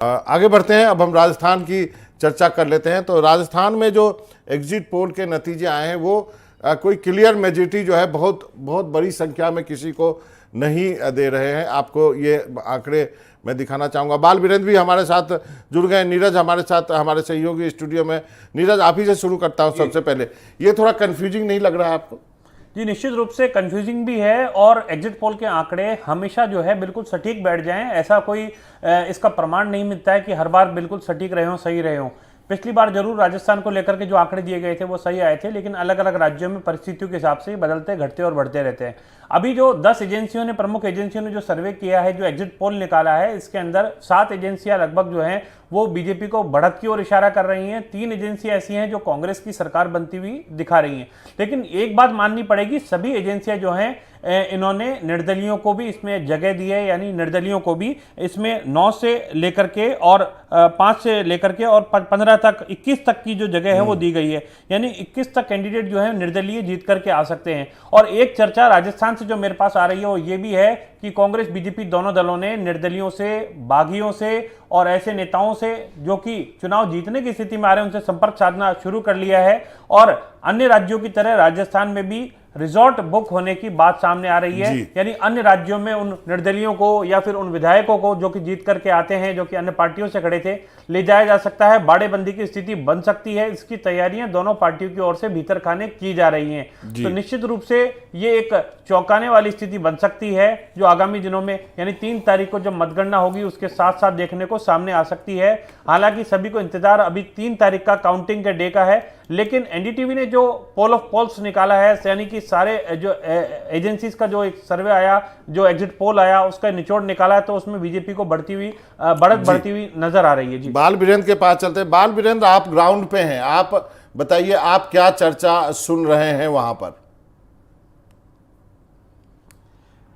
आगे बढ़ते हैं। अब हम राजस्थान की चर्चा कर लेते हैं। तो राजस्थान में जो एग्जिट पोल के नतीजे आए हैं वो कोई क्लियर मेजॉरिटी जो है बहुत बहुत बड़ी संख्या में किसी को नहीं दे रहे हैं। आपको ये आंकड़े मैं दिखाना चाहूँगा। बाल वीरेंद्र भी हमारे साथ जुड़ गए। नीरज हमारे साथ, हमारे सहयोगी स्टूडियो में। नीरज, आप ही से शुरू करता हूँ सबसे पहले। ये थोड़ा कन्फ्यूजिंग नहीं लग रहा है आपको? जी, निश्चित रूप से कंफ्यूजिंग भी है और एग्जिट पोल के आंकड़े हमेशा जो है बिल्कुल सटीक बैठ जाएं, ऐसा कोई इसका प्रमाण नहीं मिलता है कि हर बार बिल्कुल सटीक रहे हों, सही रहे हों। पिछली बार जरूर राजस्थान को लेकर के जो आंकड़े दिए गए थे वो सही आए थे, लेकिन अलग अलग राज्यों में परिस्थितियों के हिसाब से बदलते, घटते और बढ़ते रहते हैं। अभी जो 10 एजेंसियों ने, प्रमुख एजेंसियों ने जो सर्वे किया है, जो एग्जिट पोल निकाला है, इसके अंदर 7 एजेंसियां लगभग जो हैं वो बीजेपी को बढ़त की ओर इशारा कर रही हैं। 3 एजेंसियां ऐसी हैं जो कांग्रेस की सरकार बनती हुई दिखा रही हैं। लेकिन एक बात माननी पड़ेगी, सभी एजेंसियां जो हैं इन्होंने निर्दलियों को भी इसमें जगह दी है, यानी निर्दलियों को भी इसमें 9 से लेकर के और 5 से लेकर के और 15 तक, 21 तक की जो जगह है वो दी गई है। यानी 21 तक कैंडिडेट जो है निर्दलीय जीत करके आ सकते हैं। और एक चर्चा राजस्थान से जो मेरे पास आ रही है वो ये भी है कि कांग्रेस बीजेपी दोनों दलों ने निर्दलियों से, बागियों से और ऐसे नेताओं से जो कि चुनाव जीतने की स्थिति में आ रहे हैं उनसे संपर्क साधना शुरू कर लिया है। और अन्य राज्यों की तरह राजस्थान में भी रिजॉर्ट बुक होने की बात सामने आ रही है। यानी अन्य राज्यों में उन निर्दलियों को या फिर उन विधायकों को जो कि जीत करके आते हैं, जो कि अन्य पार्टियों से खड़े थे, ले जाया जा सकता है। बाड़ेबंदी की स्थिति बन सकती है। इसकी तैयारियां दोनों पार्टियों की ओर से भीतर खाने की जा रही हैं। तो निश्चित रूप से ये एक चौंकाने वाली स्थिति बन सकती है जो आगामी दिनों में, यानी 3 तारीख को जब मतगणना होगी उसके साथ साथ देखने को सामने आ सकती है। हालांकि सभी को इंतजार अभी 3 तारीख का, काउंटिंग के डे का है। लेकिन एनडीटीवी ने जो पोल ऑफ पोल्स निकाला है, यानी कि सारे जो एजेंसीज का जो एक सर्वे आया, जो एग्जिट पोल आया, उसका निचोड़ निकाला है, तो उसमें बीजेपी को बढ़ती हुई नजर आ रही है। जी, बाल वीरेंद्र के पास चलते हैं। बाल वीरेंद्र, आप ग्राउंड पे हैं, आप बताइए आप क्या चर्चा सुन रहे हैं वहां पर?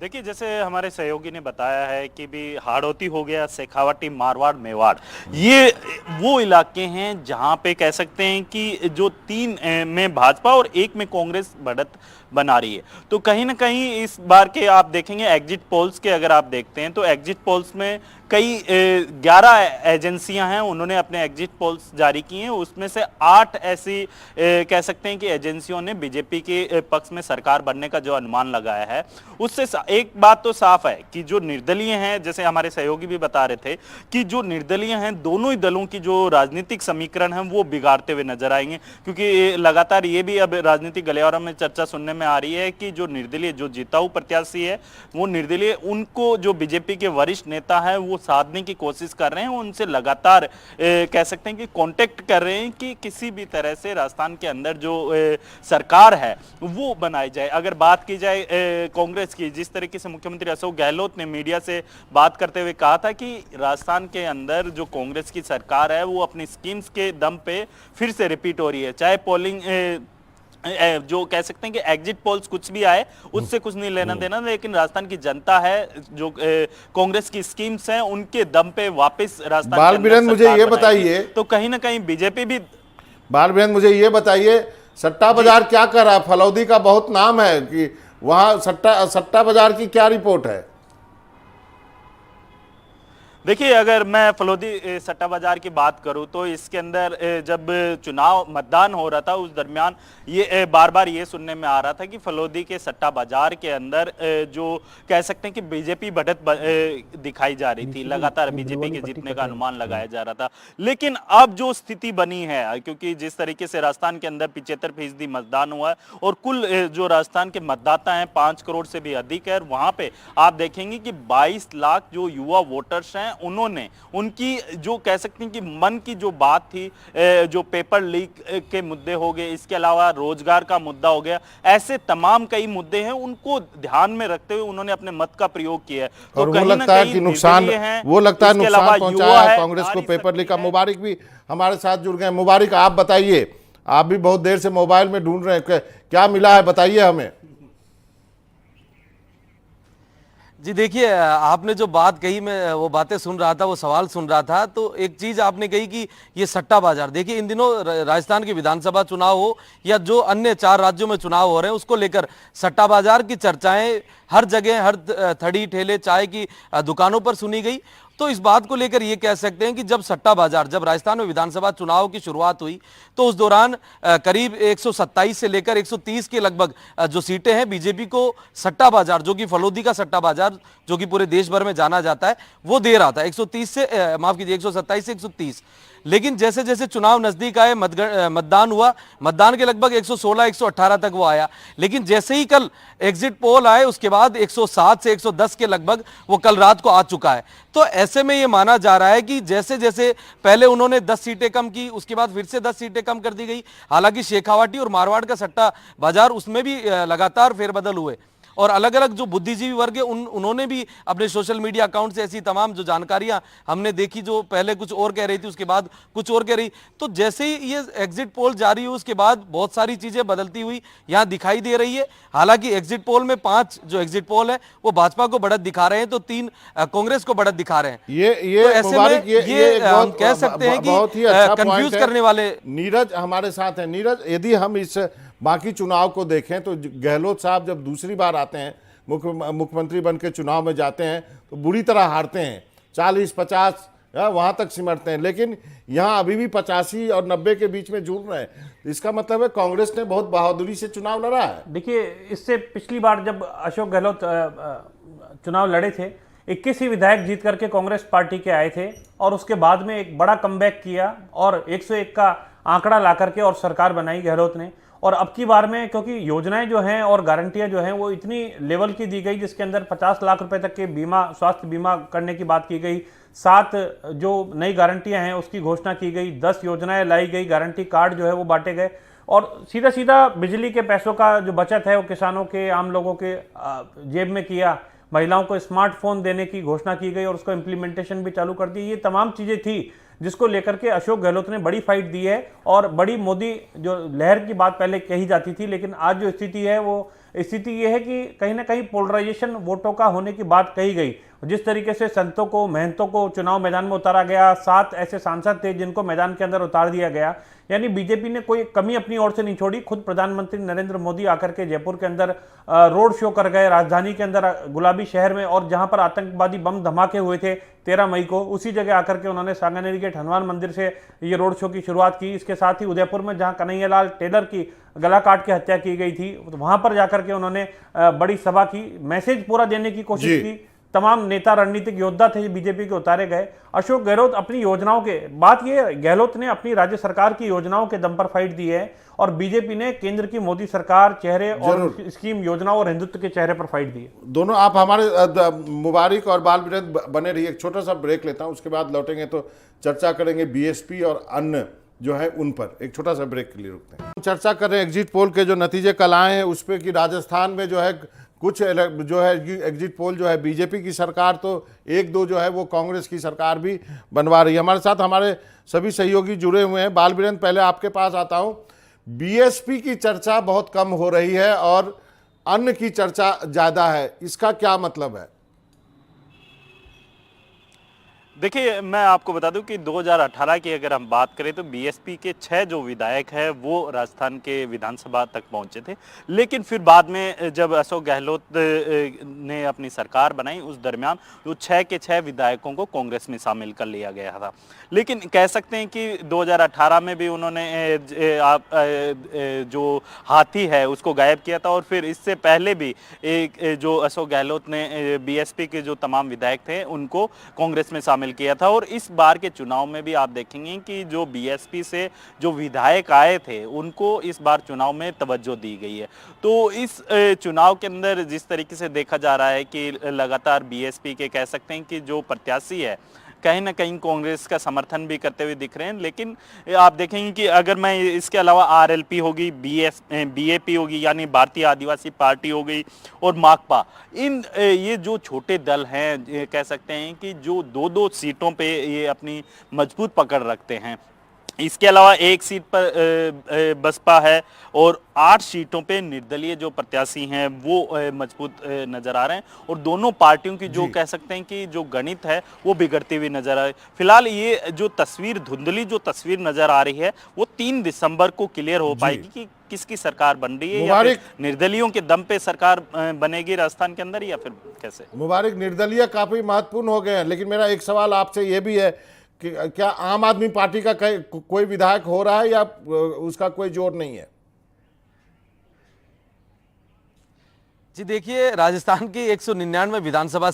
देखिए, जैसे हमारे सहयोगी ने बताया है कि भी हाड़ौती हो गया, शेखावाटी, मारवाड़, मेवाड़, ये वो इलाके हैं जहां पे कह सकते हैं कि जो 3 में भाजपा और 1 में कांग्रेस बढ़त बना रही है। तो कहीं ना कहीं इस बार के आप देखेंगे एग्जिट पोल्स के, अगर आप देखते हैं तो एग्जिट पोल्स में कई 11 एजेंसियां हैं, उन्होंने अपने एग्जिट पोल्स जारी किए हैं। उसमें से 8 ऐसी कह सकते हैं कि एजेंसियों ने बीजेपी के पक्ष में सरकार बनने का जो अनुमान लगाया है। उससे एक बात तो साफ है कि जो निर्दलीय हैं, जैसे हमारे सहयोगी भी बता रहे थे कि जो निर्दलीय हैं, दोनों ही दलों की जो राजनीतिक समीकरण है वो बिगाड़ते हुए नजर आएंगे। क्योंकि लगातार ये भी अब राजनीतिक गलियारों में चर्चा सुनने में आ रही है कि जो निर्दलीय, जो जिताऊ प्रत्याशी है, वो निर्दलीय, उनको जो बीजेपी के वरिष्ठ नेता है वो साधने की कोशिश कर रहे हैं। उनसे लगातार कह सकते हैं कि कांटेक्ट कर रहे हैं कि किसी भी तरह से राजस्थान के अंदर जो सरकार है वो बनाई जाए। अगर बात की जाए कांग्रेस की, जिस तरीके से मुख्यमंत्री अशोक गहलोत ने मीडिया से बात करते हुए कहा था कि राजस्थान के अंदर जो कांग्रेस की सरकार है वो अपनी स्कीम्स के दम पे फिर से रिपीट हो रही है। चाहे पोलिंग जो कह सकते हैं कि एग्जिट पोल्स कुछ भी आए, उससे कुछ नहीं लेना देना, लेकिन राजस्थान की जनता है जो कांग्रेस की स्कीम्स हैं उनके दम पे वापस राजस्थान बाल वीरेंद्र, मुझे ये बताइए, तो कहीं ना कहीं बीजेपी भी। बाल वीरेंद्र, मुझे ये बताइए, सट्टा बाजार क्या कर रहा है? फलौदी का बहुत नाम है कि वहां सट्टा बाजार की क्या रिपोर्ट है? देखिए, अगर मैं फलौदी सट्टा बाजार की बात करूं तो इसके अंदर जब चुनाव मतदान हो रहा था उस दरमियान ये बार बार ये सुनने में आ रहा था कि फलौदी के सट्टा बाजार के अंदर जो कह सकते हैं कि बीजेपी बढ़त दिखाई जा रही थी, लगातार बीजेपी के जीतने का अनुमान लगाया जा रहा था। लेकिन अब जो स्थिति बनी है, क्योंकि जिस तरीके से राजस्थान के अंदर 75% मतदान हुआ है और कुल जो राजस्थान के मतदाता हैं 5 करोड़ से भी अधिक है, वहां पे आप देखेंगे कि 22 लाख जो युवा वोटर्स हैं उन्होंने उनकी जो कह सकते हैं कि मन की जो बात थी, जो पेपर लीक के मुद्दे हो गए, इसके अलावा रोजगार का मुद्दा हो गया, ऐसे तमाम कई मुद्दे हैं, उनको ध्यान में रखते हुए उन्होंने अपने मत का प्रयोग किया है। तो वो लगता है कि नुकसान पहुंचाया है कांग्रेस को पेपर लीक का। मुबारक भी हमारे साथ जुड़ गए। मुबारक, आप बताइए, आप भी बहुत देर से मोबाइल में ढूंढ रहे हैं, क्या मिला है बताइए हमें। जी देखिए, आपने जो बात कही, मैं वो बातें सुन रहा था, वो सवाल सुन रहा था। तो एक चीज आपने कही कि ये सट्टा बाजार, देखिए इन दिनों राजस्थान के विधानसभा चुनाव हो या जो अन्य 4 राज्यों में चुनाव हो रहे हैं उसको लेकर सट्टा बाजार की चर्चाएं हर जगह, हर थड़ी ठेले चाय की दुकानों पर सुनी गई। तो इस बात को लेकर ये कह सकते हैं कि जब सट्टा बाजार, जब राजस्थान में विधानसभा चुनाव की शुरुआत हुई तो उस दौरान करीब 127 से लेकर 130 के लगभग जो सीटें हैं बीजेपी को सट्टा बाजार, जो कि फलोदी का सट्टा बाजार जो कि पूरे देश भर में जाना जाता है, वो दे रहा था। 130 से माफ कीजिए 127 से 130। लेकिन जैसे जैसे चुनाव नजदीक आए, मतदान हुआ, मतदान के लगभग 116 118 तक वो आया। लेकिन जैसे ही कल एग्जिट पोल आए उसके बाद 107 से 110 के लगभग वो कल रात को आ चुका है। तो ऐसे में ये माना जा रहा है कि जैसे जैसे पहले उन्होंने 10 सीटें कम की, उसके बाद फिर से 10 सीटें कम कर दी गई। हालांकि शेखावाटी और मारवाड़ का सट्टा बाजार, उसमें भी लगातार फेरबदल हुए और अलग अलग जो बुद्धिजीवी वर्ग है उन्होंने भी अपने सोशल मीडिया अकाउंट से ऐसी तमाम जो जानकारियां हमने देखी, जो पहले कुछ और कह रही थी उसके बाद कुछ और कह रही। तो जैसे ही ये एग्जिट पोल जारी हुई उसके बाद बहुत सारी चीजें बदलती हुई यहां दिखाई दे रही है। हालांकि एग्जिट पोल में 5 जो एग्जिट पोल है वो भाजपा को बढ़त दिखा रहे हैं, तो 3 कांग्रेस को बढ़त दिखा रहे हैं। ये तो ऐसे मुबारक, में ये हम कह सकते हैं बहुत ही कि अच्छा कंफ्यूज पॉइंट है। करने वाले। नीरज हमारे साथ हैं। नीरज, यदि हम इस बाकी चुनाव को देखें तो गहलोत साहब जब दूसरी बार आते हैं, मुख्यमंत्री बन के चुनाव में जाते हैं तो बुरी तरह हारते हैं, 40-50 वहां तक सिमटते हैं, लेकिन यहाँ अभी भी 85 और 90 के बीच में जुड़ रहे हैं। तो इसका मतलब है कांग्रेस ने बहुत बहादुरी से चुनाव लड़ा है। देखिए, इससे पिछली बार जब अशोक गहलोत चुनाव लड़े थे, 21 ही विधायक जीत करके कांग्रेस पार्टी के आए थे और उसके बाद में एक बड़ा कमबैक किया और 101 का आंकड़ा ला करके और सरकार बनाई गहलोत ने। और अब की बार में क्योंकि योजनाएं जो हैं और गारंटियां जो हैं वो इतनी लेवल की दी गई, जिसके अंदर 50 लाख रुपए तक के बीमा, स्वास्थ्य बीमा करने की बात की गई, 7 जो नई गारंटियां हैं उसकी घोषणा की गई, 10 योजनाएं लाई गई, गारंटी कार्ड जो है वो बांटे गए और सीधा सीधा बिजली के पैसों का जो बचत है वो किसानों के, आम लोगों के जेब में किया। महिलाओं को स्मार्टफोन देने की घोषणा की गई और उसको इम्प्लीमेंटेशन भी चालू कर दी। ये तमाम चीजें थी जिसको लेकर के अशोक गहलोत ने बड़ी फाइट दी है और बड़ी मोदी जो लहर की बात पहले कही जाती थी, लेकिन आज जो स्थिति है वो स्थिति ये है कि कहीं ना कहीं पोलराइजेशन वोटों का होने की बात कही गई। जिस तरीके से संतों को, महंतों को चुनाव मैदान में उतारा गया, 7 ऐसे सांसद थे जिनको मैदान के अंदर उतार दिया गया, यानी बीजेपी ने कोई कमी अपनी ओर से नहीं छोड़ी। खुद प्रधानमंत्री नरेंद्र मोदी आकर के जयपुर के अंदर रोड शो कर गए, राजधानी के अंदर गुलाबी शहर में, और जहां पर आतंकवादी बम धमाके हुए थे 13 मई को, उसी जगह आकर के उन्होंने सांगानेरी गेट हनुमान मंदिर से ये रोड शो की शुरुआत की। इसके साथ ही उदयपुर में जहां कन्हैयालाल टेलर की गला काट के हत्या की गई थी, तो वहां पर जाकर के उन्होंने बड़ी सभा की, मैसेज पूरा देने की कोशिश की। तमाम नेता, रणनीतिक योद्धा थे बीजेपी के उतारे गए। अशोक गहलोत अपनी योजनाओं के, बात ये, गहलोत ने अपनी राज्य सरकार की योजनाओं के दम पर फाइट दी है और बीजेपी ने केंद्र की मोदी सरकार चेहरे और स्कीम योजनाओं और हिंदुत्व के चेहरे पर फाइट दी है। दोनों आप हमारे मुबारक और बाल वीरेंद्र बने रहिए। एक छोटा सा ब्रेक लेता हूं, उसके बाद लौटेंगे तो चर्चा करेंगे बीएसपी और अन्य जो है उन पर। एक छोटा सा ब्रेक के लिए रुकते हैं। चर्चा कर रहे हैं एग्जिट पोल के जो नतीजे कल आए हैं उस पर कि राजस्थान में जो है कुछ जो है एग्जिट पोल जो है बीजेपी की सरकार, तो 1-2 जो है वो कांग्रेस की सरकार भी बनवा रही है। हमारे साथ हमारे सभी सहयोगी जुड़े हुए हैं। बाल वीरेंद्र, पहले आपके पास आता हूं। बीएसपी की चर्चा बहुत कम हो रही है और अन्य की चर्चा ज़्यादा है, इसका क्या मतलब है? देखिए, मैं आपको बता दूं कि 2018 की अगर हम बात करें तो बीएसपी के 6 जो विधायक हैं वो राजस्थान के विधानसभा तक पहुंचे थे, लेकिन फिर बाद में जब अशोक गहलोत ने अपनी सरकार बनाई उस दरमियान वो 6 के 6 विधायकों को कांग्रेस में शामिल कर लिया गया था। लेकिन कह सकते हैं कि 2018 में भी उन्होंने जो हाथी है उसको गायब किया था और फिर इससे पहले भी एक जो अशोक गहलोत ने बीएसपी के जो तमाम विधायक थे उनको कांग्रेस में शामिल किया था। और इस बार के चुनाव में भी आप देखेंगे कि जो बीएसपी से जो विधायक आए थे उनको इस बार चुनाव में तवज्जो दी गई है। तो इस चुनाव के अंदर जिस तरीके से देखा जा रहा है कि लगातार बीएसपी के कह सकते हैं कि जो प्रत्याशी है कहीं ना कहीं कांग्रेस का समर्थन भी करते हुए दिख रहे हैं। लेकिन आप देखेंगे कि अगर मैं इसके अलावा आरएलपी होगी, बीएपी होगी यानी भारतीय आदिवासी पार्टी हो गई और माकपा, इन ये जो छोटे दल हैं कह सकते हैं कि जो 2-2 सीटों पे ये अपनी मजबूत पकड़ रखते हैं, इसके अलावा एक सीट पर बसपा है और 8 सीटों पे निर्दलीय जो प्रत्याशी हैं वो मजबूत नजर आ रहे हैं और दोनों पार्टियों की जो कह सकते हैं कि जो गणित है वो बिगड़ती हुई नजर आ रही है। फिलहाल ये जो तस्वीर धुंधली जो तस्वीर नजर आ रही है वो 3 दिसंबर को क्लियर हो पाएगी कि किसकी सरकार बन रही है या फिर निर्दलियों के दम पे सरकार बनेगी राजस्थान के अंदर या फिर कैसे। मुबारक, निर्दलीय काफी महत्वपूर्ण हो गए हैं, लेकिन मेरा एक सवाल आपसे ये भी है कि क्या आम आदमी पार्टी का कोई विधायक हो रहा है या उसका कोई जोर नहीं है? जी देखिए, राजस्थान की 199 विधानसभा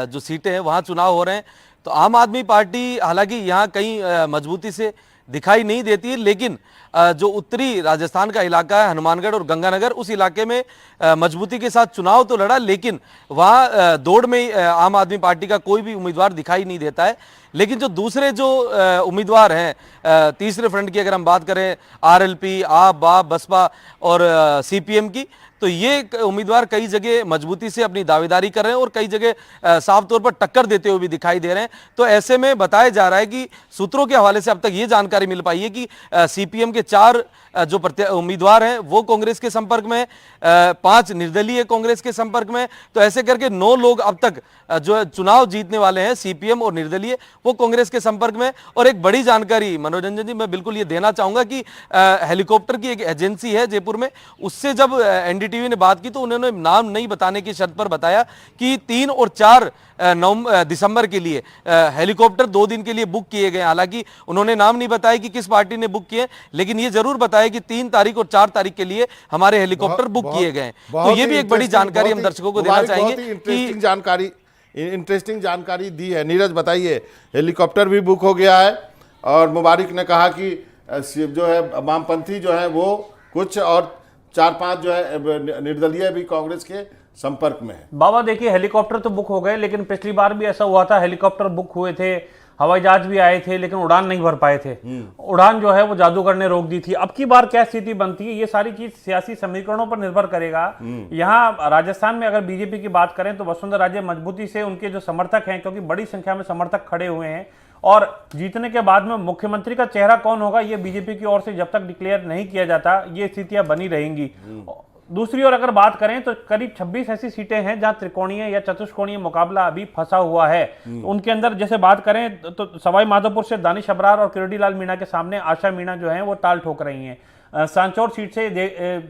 जो सीटें हैं वहां चुनाव हो रहे हैं, तो आम आदमी पार्टी हालांकि यहां कहीं मजबूती से दिखाई नहीं देती है, लेकिन जो उत्तरी राजस्थान का इलाका है हनुमानगढ़ और गंगानगर, उस इलाके में मजबूती के साथ चुनाव तो लड़ा, लेकिन वहां दौड़ में आम आदमी पार्टी का कोई भी उम्मीदवार दिखाई नहीं देता है। लेकिन जो दूसरे जो उम्मीदवार हैं तीसरे फ्रंट की अगर हम बात करें, आरएलपी, आप, बाप, बसपा और सीपीएम की, तो ये उम्मीदवार कई जगह मजबूती से अपनी दावेदारी कर रहे हैं और कई जगह साफ तौर पर टक्कर देते हुए भी दिखाई दे रहे हैं। तो ऐसे में बताया जा रहा है कि सूत्रों के हवाले से अब तक ये जानकारी मिल पाई है कि सीपीएम के 4 जो उम्मीदवार हैं वो कांग्रेस के संपर्क में, 5 निर्दलीय कांग्रेस के संपर्क में, तो ऐसे करके 9 लोग अब तक जो चुनाव जीतने वाले हैं सीपीएम और निर्दलीय वो कांग्रेस के संपर्क में। और एक बड़ी जानकारी मनोरंजन जी मैं बिल्कुल ये देना चाहूंगा कि हेलीकॉप्टर की एक एजेंसी है जयपुर में, उससे जब एनडीटीवी ने बात की तो उन्होंने नाम नहीं बताने की शर्त पर बताया कि 3 और 4 दिसंबर के लिए हेलीकॉप्टर 2 दिन के लिए बुक किए गए। हालांकि उन्होंने नाम नहीं बताया कि किस पार्टी ने बुक किए, लेकिन ये जरूर बताया कि 3 तारीख और 4 तारीख के लिए हमारे हेलीकॉप्टर बुक किए गए। तो ये भी एक बड़ी जानकारी हम दर्शकों को देना चाहेंगे कि इंटरेस्टिंग जानकारी दी है। नीरज बताइए, हेलीकॉप्टर भी बुक हो गया है और मुबारक ने कहा कि जो है वामपंथी जो है वो कुछ और 4-5 जो है निर्दलीय भी कांग्रेस के संपर्क में है। बाबा देखिए, हेलीकॉप्टर तो बुक हो गए, लेकिन पिछली बार भी ऐसा हुआ था, हेलीकॉप्टर बुक हुए थे, हवाई जहाज भी आए थे, लेकिन उड़ान नहीं भर पाए थे। उड़ान जो है वो जादूगर ने रोक दी थी। अब की बार क्या स्थिति बनती है, ये सारी चीज सियासी समीकरणों पर निर्भर करेगा। यहाँ राजस्थान में अगर बीजेपी की बात करें तो वसुंधरा राजे मजबूती से उनके जो समर्थक हैं, क्योंकि बड़ी संख्या में समर्थक खड़े हुए हैं, और जीतने के बाद में मुख्यमंत्री का चेहरा कौन होगा ये बीजेपी की ओर से जब तक डिक्लेयर नहीं किया जाता ये स्थितियां बनी रहेंगी। दूसरी ओर अगर बात करें तो करीब 26 ऐसी सीटें हैं जहां त्रिकोणीय या चतुष्कोणीय मुकाबला अभी फंसा हुआ है। उनके अंदर जैसे बात करें तो सवाई माधोपुर से दानिश अबरार और किरोड़ी लाल मीणा के सामने आशा मीणा जो है वो ताल ठोक रही हैं। सांचौर सीट से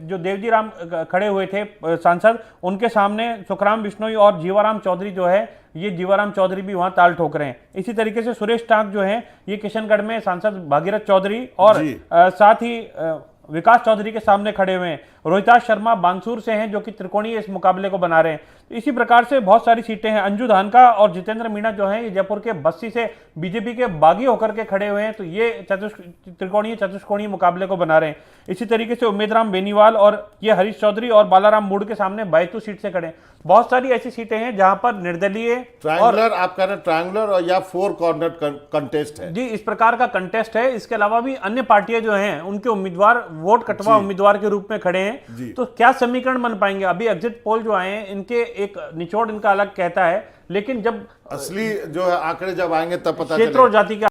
जो देवजी राम खड़े हुए थे सांसद, उनके सामने सुखराम बिश्नोई और जीवाराम चौधरी जो है, ये जीवाराम चौधरी भी वहां ताल ठोक रहे हैं। इसी तरीके से सुरेश टांक जो है ये किशनगढ़ में सांसद भागीरथ चौधरी और साथ ही विकास चौधरी के सामने खड़े हुए हैं। रोहिताश शर्मा बांसुर से हैं जो कि त्रिकोणीय इस मुकाबले को बना रहे हैं। इसी प्रकार से बहुत सारी सीटें हैं। अंजू धानका और जितेंद्र मीणा जो हैं ये जयपुर के बस्सी से बीजेपी के बागी होकर के खड़े हुए हैं, तो ये त्रिकोणीय चतुष्कोणीय मुकाबले को बना रहे हैं। इसी तरीके से उम्मेदराम बेनीवाल और ये हरीश चौधरी और बालाराम मूड के सामने बैतूल सीट से खड़े हैं। बहुत सारी ऐसी सीटें हैं जहां पर निर्दलीय ट्रायंगुलर, आप कह रहे हैं ट्रायंगुलर और या 4 कॉर्नर कंटेस्ट है। जी, इस प्रकार का कंटेस्ट है। इसके अलावा भी अन्य पार्टियां जो हैं उनके उम्मीदवार वोट कटवा उम्मीदवार के रूप में खड़े हैं। तो क्या समीकरण बन पाएंगे? अभी एग्जिट पोल जो आए हैं इनके एक निचोड़ इनका अलग कहता है, लेकिन जब असली जो है आंकड़े जब आएंगे तब पता क्षेत्र और जाति के